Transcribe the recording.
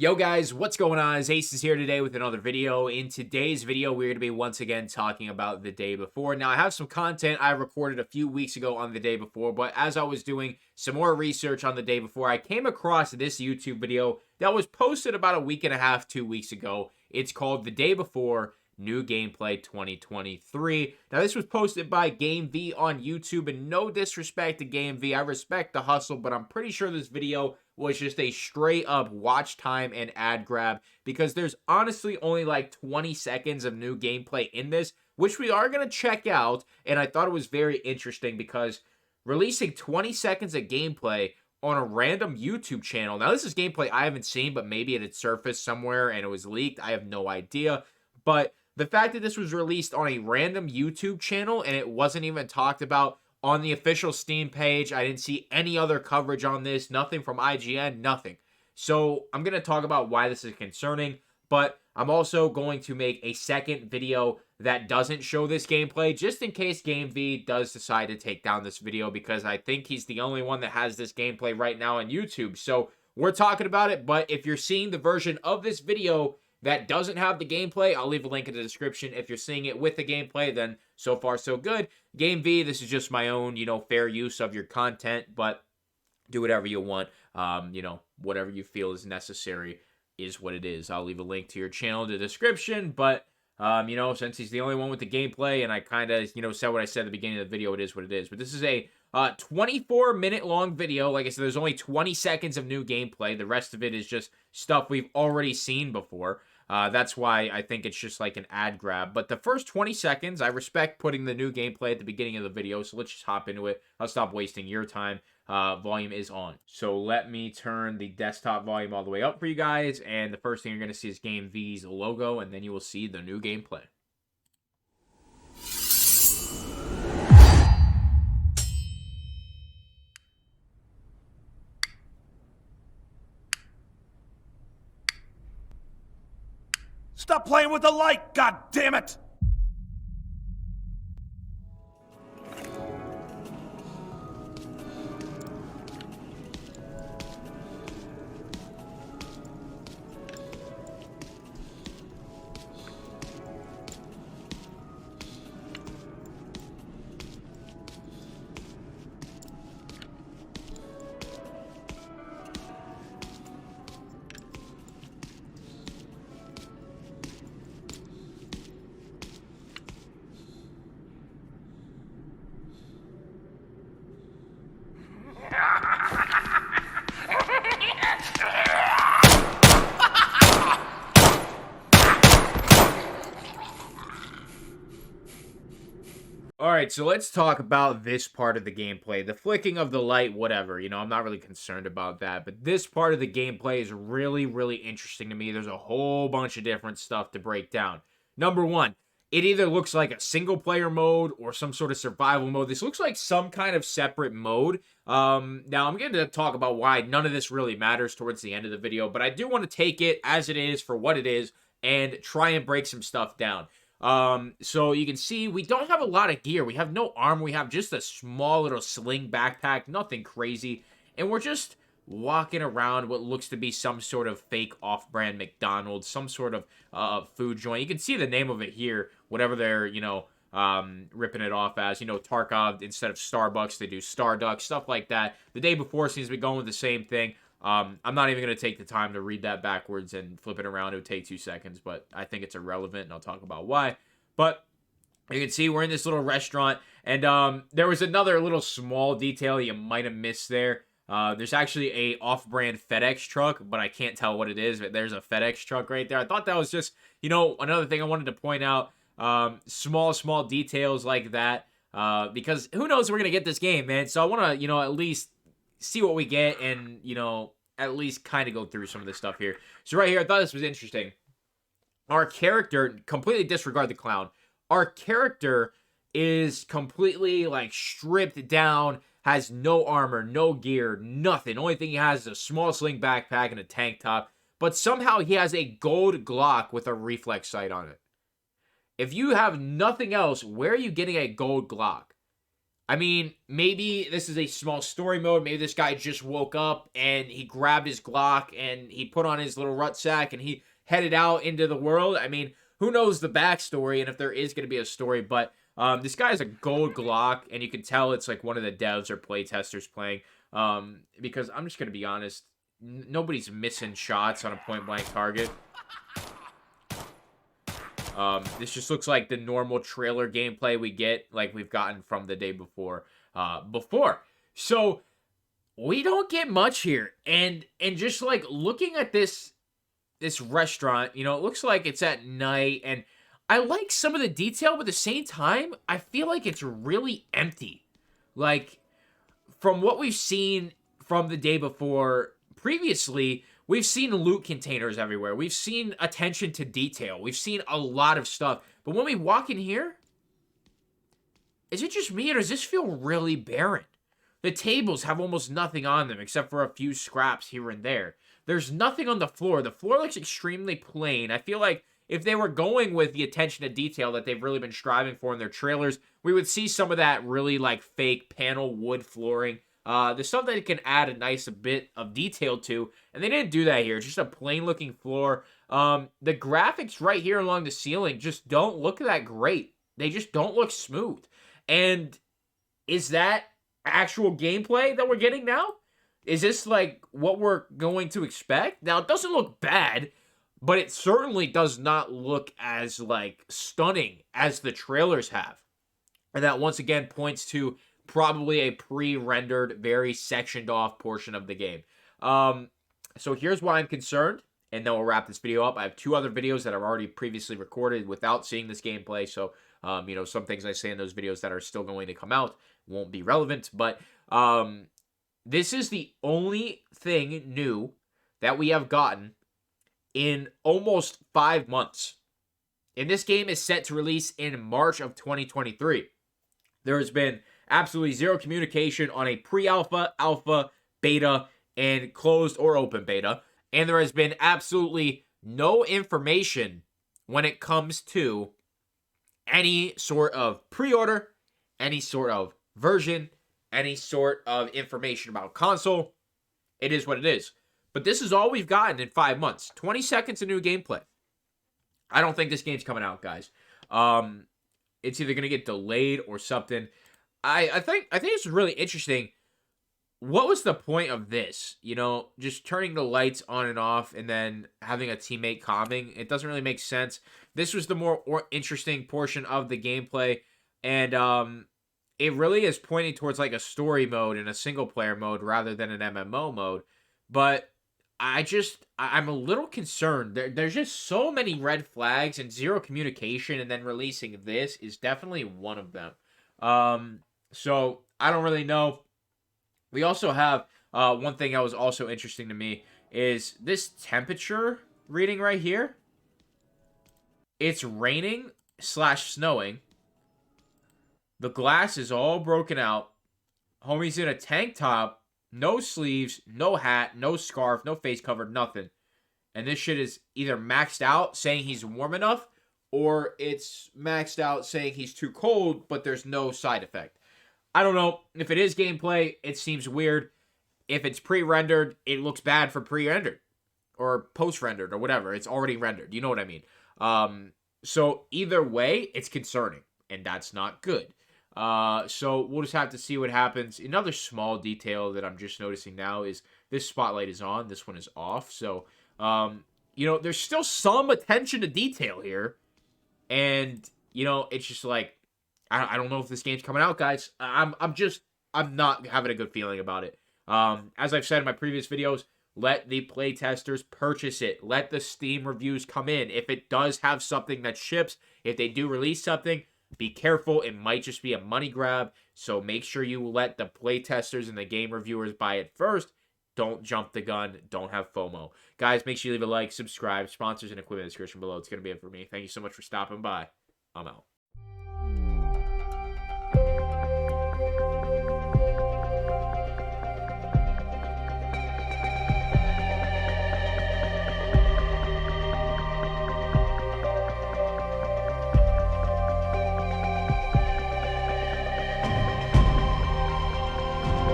Yo guys, what's going on? Acez is here today with another video. In today's video, we're going to be once again talking about the day before. Now, I have some content I recorded a few weeks ago on the day before, but as I was doing some more research on the day before, I came across this YouTube video that was posted about a week and a half, 2 weeks ago. It's called The Day Before New Gameplay 2023. Now, this was posted by Game V on YouTube, and no disrespect to Game V. I respect the hustle, but I'm pretty sure this video was just a straight up watch time and ad grab because there's honestly only like 20 seconds of new gameplay in this, which we are going to check out. And I thought it was very interesting because releasing 20 seconds of gameplay on a random YouTube channel. Now, this is gameplay I haven't seen, but maybe it had surfaced somewhere and it was leaked. I have no idea. But the fact that this was released on a random YouTube channel and it wasn't even talked about on the official Steam page, I didn't see any other coverage on this, nothing from IGN, nothing. So I'm going to talk about why this is concerning, but I'm also going to make a second video that doesn't show this gameplay, just in case Game V does decide to take down this video, because I think he's the only one that has this gameplay right now on YouTube. So we're talking about it, but if you're seeing the version of this video that doesn't have the gameplay, I'll leave a link in the description. If you're seeing it with the gameplay, then so far so good. Game V, this is just my own, fair use of your content, but do whatever you want. Whatever you feel is necessary is what it is. I'll leave a link to your channel in the description, but, since he's the only one with the gameplay, and I kind of, said what I said at the beginning of the video, it is what it is. But this is a 24-minute long video. Like I said, there's only 20 seconds of new gameplay. The rest of it is just stuff we've already seen before. That's why I think it's just like an ad grab. But the first 20 seconds, I respect putting the new gameplay at the beginning of the video, so let's just hop into it. I'll stop wasting your time. Volume is on. So let me turn the desktop volume all the way up for you guys, and the first thing you're going to see is Game V's logo, and then you will see the new gameplay. Stop playing with the light, god damn it! Alright, so let's talk about this part of the gameplay. The flicking of the light, whatever. I'm not really concerned about that. But this part of the gameplay is really, really interesting to me. There's a whole bunch of different stuff to break down. Number one, it either looks like a single-player mode or some sort of survival mode. This looks like some kind of separate mode. Now, I'm going to talk about why none of this really matters towards the end of the video. But I do want to take it as it is for what it is and try and break some stuff down. So you can see we don't have a lot of gear. We have no armor. We have just a small little sling backpack, nothing crazy. And we're just walking around what looks to be some sort of fake off-brand McDonald's, some sort of food joint. You can see the name of it here, whatever they're, ripping it off as. Tarkov, instead of Starbucks, they do Starduck, stuff like that. The day before seems to be going with the same thing. I'm not even going to take the time to read that backwards and flip it around. It would take 2 seconds, but I think it's irrelevant, and I'll talk about why. But you can see we're in this little restaurant, and there was another little small detail you might have missed there. There's actually a off-brand FedEx truck, but I can't tell what it is, but there's a FedEx truck right there. I thought that was just, another thing I wanted to point out. Small details like that, because who knows we're going to get this game, man. So I want to, at least see what we get and, at least kind of go through some of this stuff here. So right here, I thought this was interesting. Our character, completely disregard the clown. Our character is completely, stripped down, has no armor, no gear, nothing. Only thing he has is a small sling backpack and a tank top. But somehow he has a gold Glock with a reflex sight on it. If you have nothing else, where are you getting a gold Glock? I mean, maybe this is a small story mode. Maybe this guy just woke up and he grabbed his Glock and he put on his little rucksack and he headed out into the world. I mean, who knows the backstory and if there is going to be a story, but this guy has a gold Glock and you can tell it's like one of the devs or playtesters playing, because I'm just going to be honest, nobody's missing shots on a point-blank target. This just looks like the normal trailer gameplay we get, like we've gotten from the day before. So we don't get much here, and just like looking at this restaurant, you know, it looks like it's at night, and I like some of the detail, but at the same time, I feel like it's really empty. Like from what we've seen from the day before, previously, we've seen loot containers everywhere. We've seen attention to detail. We've seen a lot of stuff. But when we walk in here, is it just me or does this feel really barren? The tables have almost nothing on them except for a few scraps here and there. There's nothing on the floor. The floor looks extremely plain. I feel like if they were going with the attention to detail that they've really been striving for in their trailers, we would see some of that really like fake panel wood flooring. There's something that can add a nice bit of detail to, and they didn't do that here. It's just a plain looking floor. The graphics right here along the ceiling just don't look that great. They just don't look smooth. And is that actual gameplay that we're getting now? Is this like what we're going to expect? Now, it doesn't look bad, but it certainly does not look as like stunning as the trailers have. And that once again points to probably a pre-rendered, very sectioned off portion of the game. So here's why I'm concerned, and then we'll wrap this video up. I have 2 other videos that I've already previously recorded without seeing this gameplay, so you know, some things I say in those videos that are still going to come out won't be relevant, but this is the only thing new that we have gotten in almost 5 months. And this game is set to release in March of 2023. There has been absolutely zero communication on a pre-alpha, alpha, beta, and closed or open beta. And there has been absolutely no information when it comes to any sort of pre-order, any sort of version, any sort of information about console. It is what it is. But this is all we've gotten in 5 months. 20 seconds of new gameplay. I don't think this game's coming out, guys. It's either going to get delayed or something. I think this is really interesting. What was the point of this? You know, just turning the lights on and off and then having a teammate calming. It doesn't really make sense. This was the more interesting portion of the gameplay. And it really is pointing towards like a story mode and a single player mode rather than an MMO mode. But I'm a little concerned. There's just so many red flags and zero communication, and then releasing this is definitely one of them. So I don't really know. We also have one thing that was also interesting to me is this temperature reading right here. It's raining / snowing. The glass is all broken out. Homie's in a tank top, no sleeves, no hat, no scarf, no face cover, nothing. And this shit is either maxed out saying he's warm enough, or it's maxed out saying he's too cold, but there's no side effect. I don't know. If it is gameplay, it seems weird. If it's pre-rendered, it looks bad for pre-rendered. Or post-rendered, or whatever. It's already rendered. You know what I mean? So either way, it's concerning. And that's not good. So we'll just have to see what happens. Another small detail that I'm just noticing now is this spotlight is on. This one is off. So, you know, there's still some attention to detail here. And, you know, it's just like, I don't know if this game's coming out, guys. I'm not having a good feeling about it. As I've said in my previous videos, let the playtesters purchase it. Let the Steam reviews come in. If it does have something that ships, if they do release something, be careful. It might just be a money grab. So make sure you let the playtesters and the game reviewers buy it first. Don't jump the gun. Don't have FOMO. Guys, make sure you leave a like, subscribe, sponsors, and equipment in the description below. It's going to be it for me. Thank you so much for stopping by. I'm out.